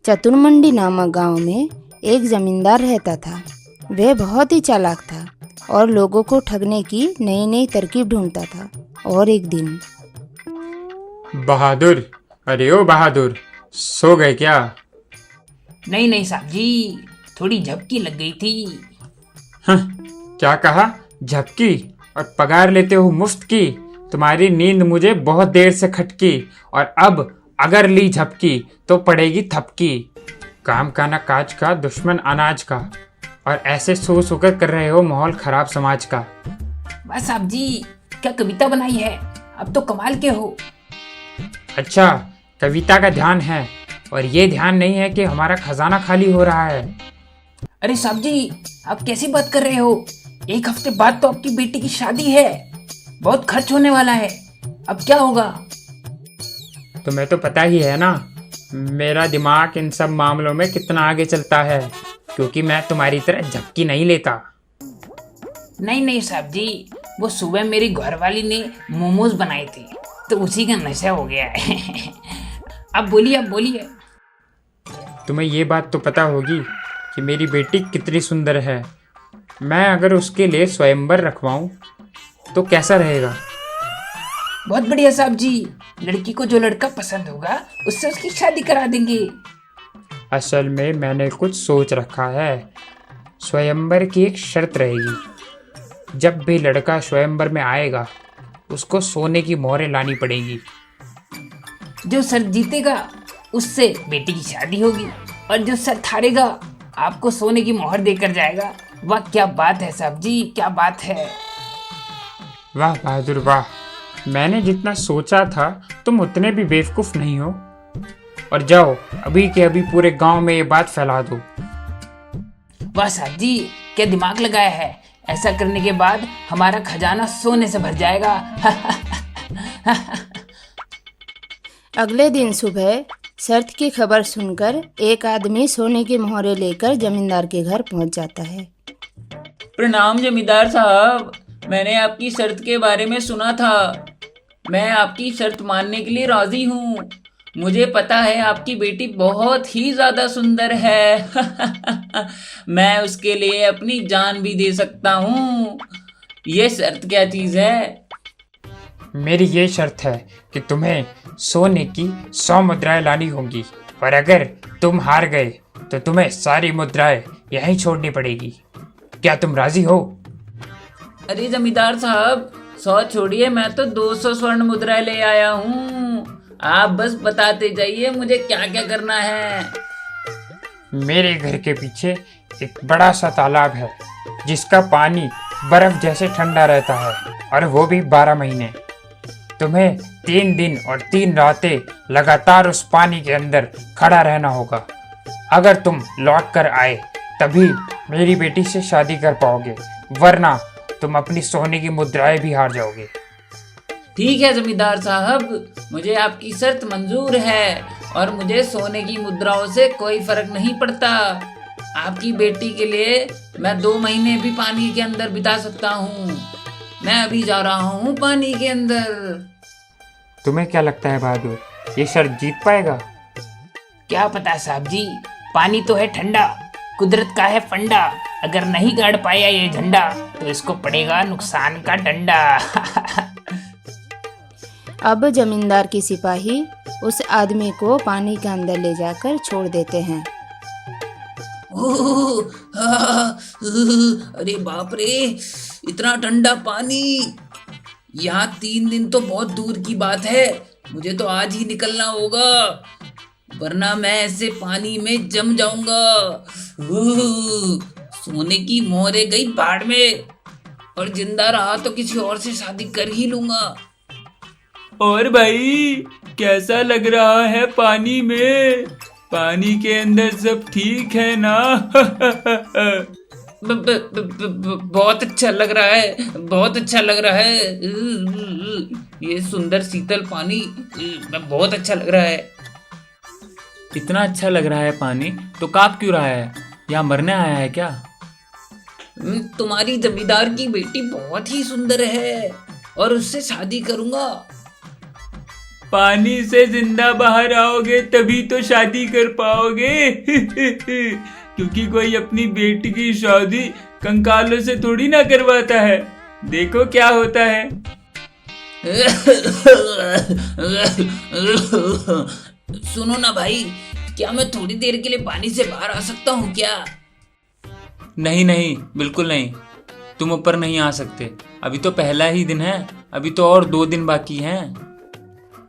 चतुर्मंडी नामक गांव में एक जमींदार रहता था। वह बहुत ही चालाक था और लोगों को ठगने की नई नई तरकीब ढूंढता था। और एक दिन बहादुर, अरे ओ बहादुर, सो गए क्या? नहीं नहीं साहब जी, थोड़ी झपकी लग गई थी। क्या कहा? झपकी? और पगार लेते हो मुफ्त की? तुम्हारी नींद मुझे बहुत देर से खटकी, और अब अगर ली झपकी तो पड़ेगी थपकी। काम का ना काज का, दुश्मन अनाज का, और ऐसे सो सोकर कर रहे हो माहौल खराब समाज का। बस साहब जी, क्या कविता बनाई है? अब तो कमाल के हो। अच्छा, कविता का ध्यान है, और ये ध्यान नहीं है कि हमारा खजाना खाली हो रहा है। अरे साहब जी, आप कैसी बात कर रहे हो? एक हफ्ते बाद तो आपकी बेटी की शादी है, बहुत खर्च होने वाला है। अब क्या होगा? तुम्हें तो पता ही है ना, मेरा दिमाग इन सब मामलों में कितना आगे चलता है, क्योंकि मैं तुम्हारी तरह झपकी नहीं लेता। नहीं नहीं साहब जी, वो सुबह मेरी घरवाली ने मोमोज बनाए थे, तो उसी का नशा हो गया है। अब बोलिए। तुम्हें ये बात तो पता होगी कि मेरी बेटी कितनी सुंदर है। मैं अगर उसके लिए स्वयंवर रखवाऊं तो कैसा रहेगा? बहुत बढ़िया साहब जी, लड़की को जो लड़का पसंद होगा उससे उसकी शादी करा देंगे। असल में मैंने कुछ सोच रखा है। स्वयंवर की एक शर्त रहेगी, जब भी लड़का स्वयंवर में आएगा उसको सोने की मोहरें लानी पड़ेगी। जो सर जीतेगा उससे बेटी की शादी होगी, और जो सर हारेगा आपको सोने की मोहर देकर जाएगा। वाह क्या बात है साहब जी, क्या बात है। वाह बहादुर वाह, मैंने जितना सोचा था तुम उतने भी बेवकूफ नहीं हो। और जाओ अभी के अभी पूरे गांव में ये बात फैला दो। वाह साहब जी, क्या दिमाग लगाया है। ऐसा करने के बाद हमारा खजाना सोने से भर जाएगा। अगले दिन सुबह शर्त की खबर सुनकर एक आदमी सोने की मोहरें लेकर जमींदार के घर पहुंच जाता है। प्रणाम जमींदार साहब, मैंने आपकी शर्त के बारे में सुना था। मैं आपकी शर्त मानने के लिए राजी हूँ। मुझे पता है आपकी बेटी बहुत ही ज्यादा सुंदर है। मैं उसके लिए अपनी जान भी दे सकता हूँ। ये शर्त क्या चीज है? मेरी ये शर्त है कि तुम्हें सोने की 100 मुद्राएं लानी होंगी, और अगर तुम हार गए तो तुम्हें सारी मुद्राएं यहीं छोड़नी पड़ेगी। क्या तुम राजी हो? अरे जमींदार साहब, 100 छोड़िए, मैं तो 200 स्वर्ण मुद्राएं ले आया हूँ। आप बस बताते जाइए मुझे क्या क्या करना है। मेरे घर के पीछे एक बड़ा सा तालाब है, जिसका पानी बर्फ जैसे ठंडा रहता है, और वो भी 12 महीने। तुम्हें 3 दिन और 3 रातें लगातार उस पानी के अंदर खड़ा रहना होगा। अगर तुम लौट कर आए तभी मेरी बेटी से शादी कर पाओगे, वरना तुम अपनी सोने की मुद्राएं भी हार जाओगे। ठीक है जमींदार साहब, मुझे आपकी शर्त मंजूर है, और मुझे सोने की मुद्राओं से कोई फर्क नहीं पड़ता। आपकी बेटी के लिए मैं 2 महीने भी पानी के अंदर बिता सकता हूँ। मैं अभी जा रहा हूँ पानी के अंदर। तुम्हें क्या लगता है बहादुर, ये शर्त जीत पाएगा? क्या पता साहब जी, पानी तो है ठंडा, कुदरत का है फंडा। अगर नहीं गाड़ पाया ये झंडा तो इसको पड़ेगा नुकसान का डंडा। अब जमींदार की सिपाही उस आदमी को पानी के अंदर ले जाकर छोड़ देते हैं। अरे बाप रे, इतना ठंडा पानी! यहाँ 3 दिन तो बहुत दूर की बात है। मुझे तो आज ही निकलना होगा, वरना मैं ऐसे पानी में जम जाऊंगा। सोने की मोहरें गई बाढ़ में, और जिंदा रहा तो किसी और से शादी कर ही लूंगा। और भाई, कैसा लग रहा है पानी में? पानी के अंदर सब ठीक है ना? बहुत अच्छा लग रहा है, बहुत अच्छा लग रहा है। ये सुंदर शीतल पानी बहुत अच्छा लग रहा है। इतना अच्छा लग रहा है पानी तो कांप क्यों रहा है? यहाँ मरने आया है क्या? तुम्हारी जमींदार की बेटी बहुत ही सुंदर है, और उससे शादी करूंगा। पानी से जिंदा बाहर आओगे तभी तो शादी कर पाओगे। क्योंकि कोई अपनी बेटी की शादी कंकालों से थोड़ी ना करवाता है। देखो क्या होता है। सुनो ना भाई, क्या मैं थोड़ी देर के लिए पानी से बाहर आ सकता हूँ क्या? नहीं नहीं, बिल्कुल नहीं, तुम ऊपर नहीं आ सकते। अभी तो पहला ही दिन है, अभी तो और 2 दिन बाकी हैं।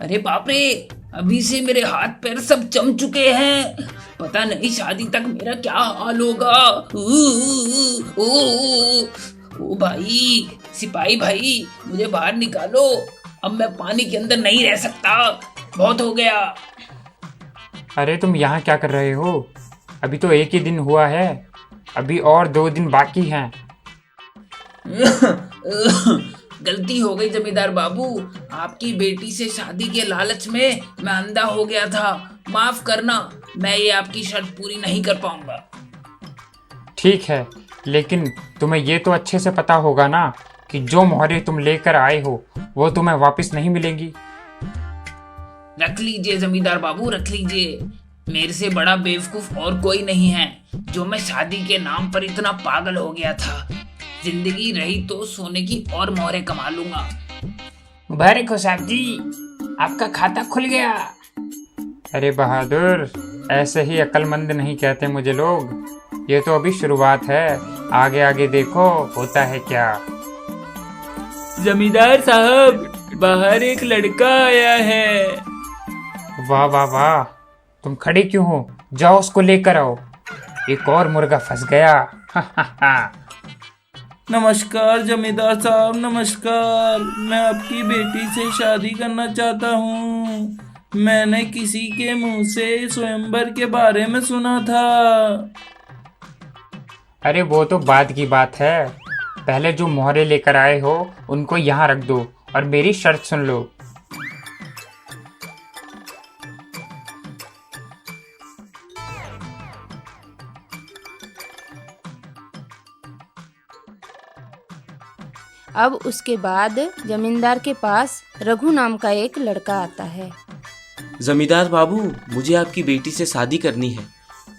अरे बाप रे, अभी से मेरे हाथ पैर सब जम चुके हैं। पता नहीं शादी तक मेरा क्या हाल होगा। ओ भाई, सिपाही भाई, मुझे बाहर निकालो। अब मैं पानी के अंदर नहीं रह सकता, बहुत हो गया। अरे तुम यहाँ क्या कर रहे हो? अभी तो एक ही दिन हुआ है, अभी और 2 दिन बाकी हैं। गलती हो गई जमींदार बाबू, आपकी बेटी से शादी के लालच में मैं अंधा हो गया था। माफ करना, मैं ये आपकी शर्त पूरी नहीं कर पाऊंगा। ठीक है, लेकिन तुम्हें ये तो अच्छे से पता होगा ना कि जो मोहरें तुम लेकर आए हो वो तुम्हें वापस नहीं मिलेंगी। रख लीजिए जमींदार बाबू, रख लीजिए। मेरे से बड़ा बेवकूफ और कोई नहीं है जो मैं शादी के नाम पर इतना पागल हो गया था। जिंदगी रही तो सोने की और मोहरें कमा लूंगा। मुबारक हो साहब जी, आपका खाता खुल गया। अरे बहादुर, ऐसे ही अक्लमंद नहीं कहते मुझे लोग। ये तो अभी शुरुआत है, आगे आगे देखो होता है क्या। जमींदार साहब, बाहर एक लड़का आया है। वाह वाह वाह, तुम खड़े क्यों हो? जाओ उसको लेकर आओ। एक और मुर्गा फंस गया। नमस्कार जमींदार साहब, नमस्कार। मैं आपकी बेटी से शादी करना चाहता हूँ। मैंने किसी के मुंह से स्वयंवर के बारे में सुना था। अरे वो तो बाद की बात है, पहले जो मोहरे लेकर आए हो उनको यहाँ रख दो और मेरी शर्त सुन लो। अब उसके बाद जमींदार के पास रघु नाम का एक लड़का आता है। जमींदार बाबू, मुझे आपकी बेटी से शादी करनी है,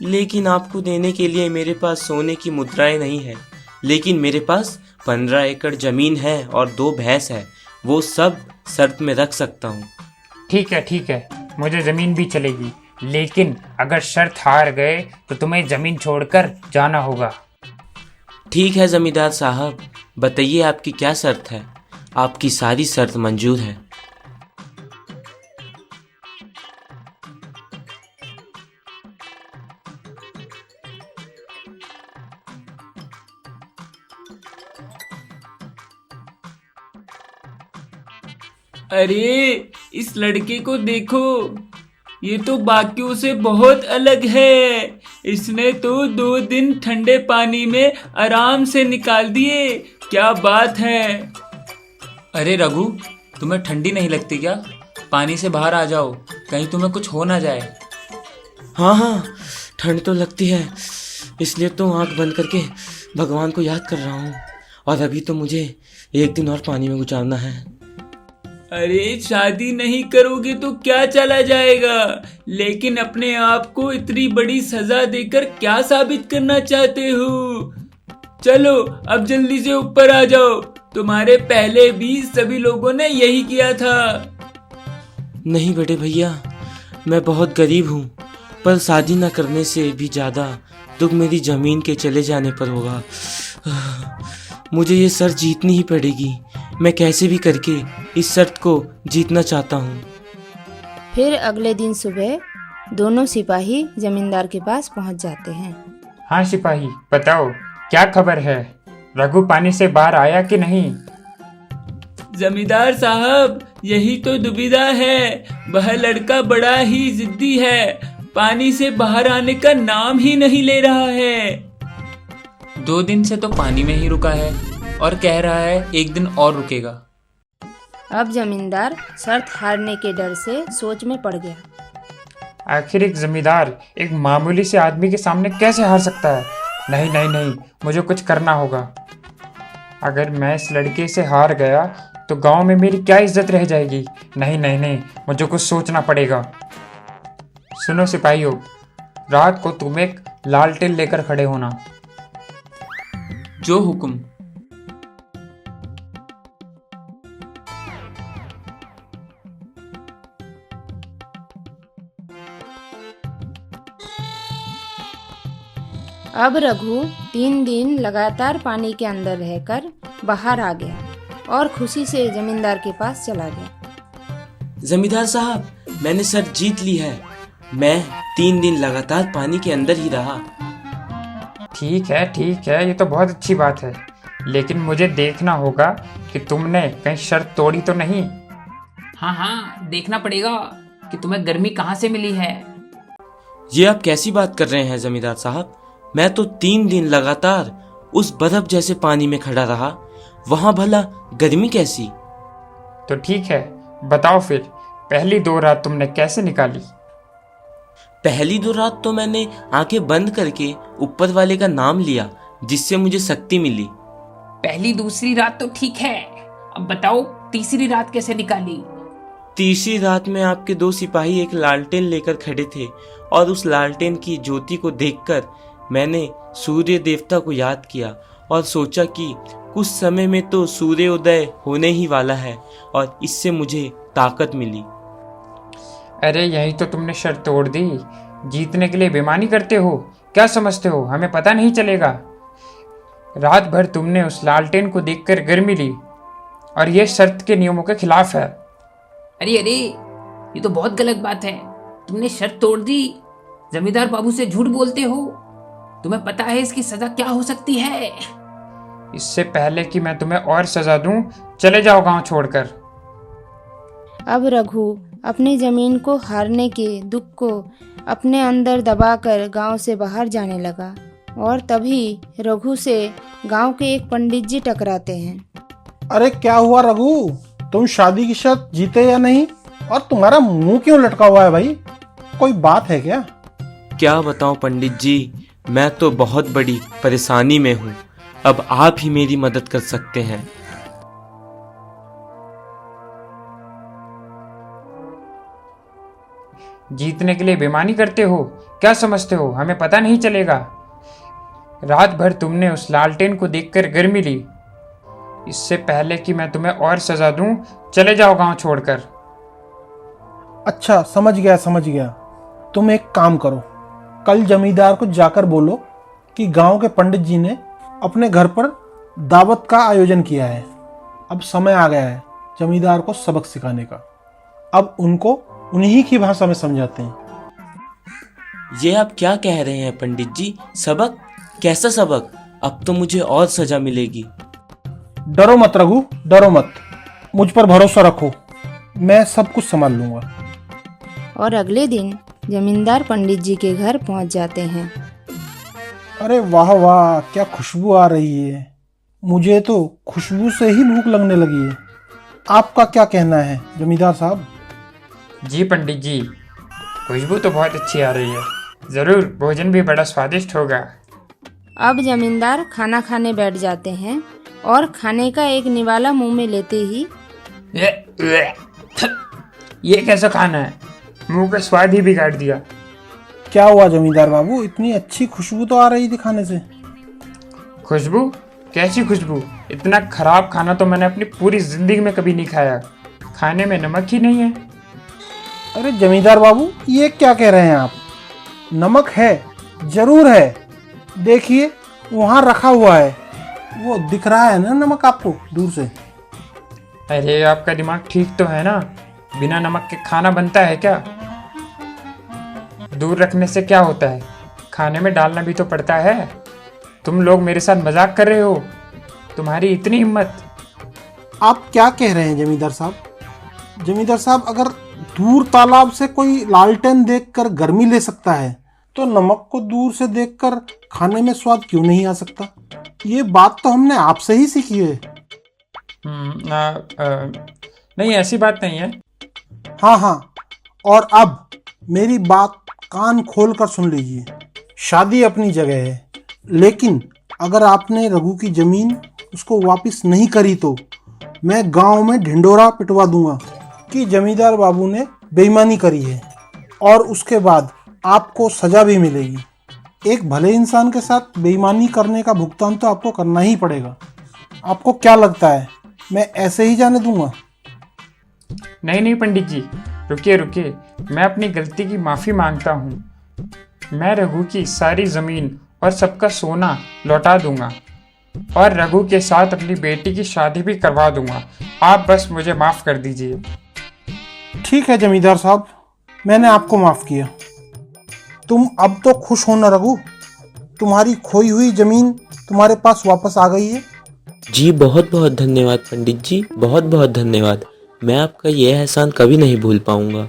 लेकिन आपको देने के लिए मेरे पास सोने की मुद्राएं नहीं है। लेकिन मेरे पास 15 एकड़ जमीन है और 2 भैंस है, वो सब शर्त में रख सकता हूँ। ठीक है, मुझे ज़मीन भी चलेगी, लेकिन अगर शर्त हार गए तो तुम्हें ज़मीन छोड़कर जाना होगा। ठीक है जमींदार साहब, बताइए आपकी क्या शर्त है? आपकी सारी शर्त मंजूर है। अरे इस लड़के को देखो, ये तो बाकियों से बहुत अलग है। इसने तो 2 दिन ठंडे पानी में आराम से निकाल दिए। क्या बात है। अरे रघु, तुम्हें ठंडी नहीं लगती क्या? पानी से बाहर आ जाओ, कहीं तुम्हें कुछ हो ना जाए। हाँ, ठंड तो लगती है, इसलिए तो आंख बंद करके भगवान को याद कर रहा हूँ। और अभी तो मुझे 1 दिन और पानी में गुजारना है। अरे शादी नहीं करोगे तो क्या चला जाएगा, लेकिन अपने आप को इतनी बड़ी सजा देकर क्या साबित करना चाहते हो? चलो अब जल्दी से ऊपर आ जाओ, तुम्हारे पहले भी सभी लोगों ने यही किया था। नहीं बड़े भैया, मैं बहुत गरीब हूँ, पर शादी न करने से भी ज़्यादा दुख मेरी ज़मीन के चले जाने पर होगा। मुझे ये शर्त जीतनी ही पड़ेगी। मैं कैसे भी करके इस शर्त को जीतना चाहता हूँ। फिर अगले दिन सुबह दोनों सिपाही जमींदार के पास पहुंच जाते हैं। हाँ सिपाही, बताओ क्या खबर है? रघु पानी से बाहर आया कि नहीं? जमींदार साहब, यही तो दुविधा है। वह लड़का बड़ा ही जिद्दी है, पानी से बाहर आने का नाम ही नहीं ले रहा है। 2 दिन से तो पानी में ही रुका है और कह रहा है 1 दिन और रुकेगा। अब जमींदार शर्त हारने के डर से सोच में पड़ गया। आखिर एक जमींदार एक मामूली से आदमी के सामने कैसे हार सकता है? नहीं, मुझे कुछ करना होगा। अगर मैं इस लड़के से हार गया तो गांव में मेरी क्या इज्जत रह जाएगी। नहीं नहीं नहीं, मुझे कुछ सोचना पड़ेगा। सुनो सिपाहियों, रात को तुम एक लालटेन लेकर खड़े होना। जो हुक्म। अब रघु 3 दिन लगातार पानी के अंदर रहकर बाहर आ गया और खुशी से जमींदार के पास चला गया। जमींदार साहब, मैंने शर्त जीत ली है। मैं 3 दिन लगातार पानी के अंदर ही रहा। ठीक है, ये तो बहुत अच्छी बात है, लेकिन मुझे देखना होगा कि तुमने कहीं शर्त तोड़ी तो नहीं। हाँ, देखना पड़ेगा कि तुम्हें गर्मी कहाँ से मिली है। ये आप कैसी बात कर रहे हैं जमींदार साहब? मैं तो 3 दिन लगातार उस बर्फ जैसे पानी में खड़ा रहा, वहां भला गर्मी कैसी? तो ठीक है, बताओ फिर पहली 2 रात तुमने कैसे निकाली? पहली 2 रात तो मैंने आंखें बंद करके ऊपर वाले का नाम लिया, जिससे मुझे शक्ति मिली। पहली दूसरी रात तो ठीक है, अब बताओ तीसरी रात कैसे निकाली? तीसरी रात में आपके 2 सिपाही एक लालटेन लेकर खड़े थे और उस लालटेन की ज्योति को देखकर मैंने सूर्य देवता को याद किया और सोचा कि कुछ समय में तो सूर्योदय होने ही वाला है और इससे मुझे ताकत मिली। अरे यही तो तुमने शर्त तोड़ दी। जीतने के लिए बेईमानी करते हो, क्या समझते हो हमें पता नहीं चलेगा? रात भर तुमने उस लालटेन को देखकर गर्मी ली और यह शर्त के नियमों के खिलाफ है। अरे ये तो बहुत गलत बात है। तुमने शर्त तोड़ दी, जमींदार बाबू से झूठ बोलते हो। तुम्हें पता है इसकी सजा क्या हो सकती है? इससे पहले कि मैं तुम्हें और सजा दूं, चले जाओ गांव छोड़कर। अब रघु अपनी जमीन को हारने के दुख को अपने अंदर दबाकर गांव से बाहर जाने लगा और तभी रघु से गांव के एक पंडित जी टकराते हैं। अरे क्या हुआ रघु, तुम शादी की शर्त जीते या नहीं? और तुम्हारा मुंह क्यों लटका हुआ है भाई? कोई बात है क्या? क्या बताऊं पंडित जी, मैं तो बहुत बड़ी परेशानी में हूँ। अब आप ही मेरी मदद कर सकते हैं। जीतने के लिए बेईमानी करते हो, क्या समझते हो हमें पता नहीं चलेगा? रात भर तुमने उस लालटेन को देखकर गर्मी ली। इससे पहले कि मैं तुम्हें और सजा दूं, चले जाओ गांव छोड़कर। अच्छा, समझ गया। तुम एक काम करो, कल जमींदार को जाकर बोलो कि गांव के पंडित जी ने अपने घर पर दावत का आयोजन किया है। अब समय आ गया है जमींदार को सबक सिखाने का। अब उनको उन्हीं की भाषा में समझाते हैं। ये आप क्या कह रहे हैं पंडित जी? सबक? कैसा सबक? अब तो मुझे और सजा मिलेगी। डरो मत रघु, डरो मत, मुझ पर भरोसा रखो, मैं सब कुछ संभाल लूंगा। और अगले दिन जमींदार पंडित जी के घर पहुंच जाते हैं। अरे वाह वाह, क्या खुशबू आ रही है। मुझे तो खुशबू से ही भूख लगने लगी है। आपका क्या कहना है जमींदार साहब? जी पंडित जी, खुशबू तो बहुत अच्छी आ रही है। जरूर भोजन भी बड़ा स्वादिष्ट होगा। अब जमींदार खाना खाने बैठ जाते हैं और खाने का एक निवाला मुंह में लेते ही ये कैसा खाना है? मुंह का स्वाद ही बिगाड़ दिया। क्या हुआ जमींदार बाबू, इतनी अच्छी खुशबू तो आ रही थी खाने से। खुशबू? कैसी खुशबू? इतना खराब खाना तो मैंने अपनी पूरी जिंदगी में कभी नहीं खाया। खाने में नमक ही नहीं है। अरे जमींदार बाबू, ये क्या कह रहे हैं आप? नमक है, जरूर है। देखिए वहाँ रखा हुआ है, वो दिख रहा है ना नमक आपको दूर से। अरे आपका दिमाग ठीक तो है ना? बिना नमक के खाना बनता है क्या? दूर रखने से क्या होता है? खाने में डालना भी तो पड़ता है। तुम लोग मेरे साथ मजाक कर रहे हो? तुम्हारी इतनी हिम्मत? आप क्या कह रहे हैं जमींदार साहब? जमींदार साहब, अगर दूर तालाब से कोई लालटेन देखकर गर्मी ले सकता है तो नमक को दूर से देखकर खाने में स्वाद क्यों नहीं आ सकता? ये बात तो हमने आपसे ही सीखी है। नहीं, ऐसी बात नहीं है। हाँ, और अब मेरी बात कान खोल कर सुन लीजिए। शादी अपनी जगह है, लेकिन अगर आपने रघु की जमीन उसको वापस नहीं करी तो मैं गांव में ढिंडोरा पिटवा दूंगा कि जमींदार बाबू ने बेईमानी करी है, और उसके बाद आपको सजा भी मिलेगी। एक भले इंसान के साथ बेईमानी करने का भुगतान तो आपको करना ही पड़ेगा। आपको क्या लगता है मैं ऐसे ही जाने दूंगा? नहीं नहीं पंडित जी, रुकिए रुकिए, मैं अपनी गलती की माफ़ी मांगता हूँ। मैं रघु की सारी ज़मीन और सबका सोना लौटा दूंगा और रघु के साथ अपनी बेटी की शादी भी करवा दूंगा। आप बस मुझे माफ़ कर दीजिए। ठीक है जमींदार साहब, मैंने आपको माफ़ किया। तुम अब तो खुश हो ना रघु? तुम्हारी खोई हुई ज़मीन तुम्हारे पास वापस आ गई है। जी बहुत बहुत धन्यवाद पंडित जी, बहुत बहुत धन्यवाद। मैं आपका यह एहसान कभी नहीं भूल पाऊंगा।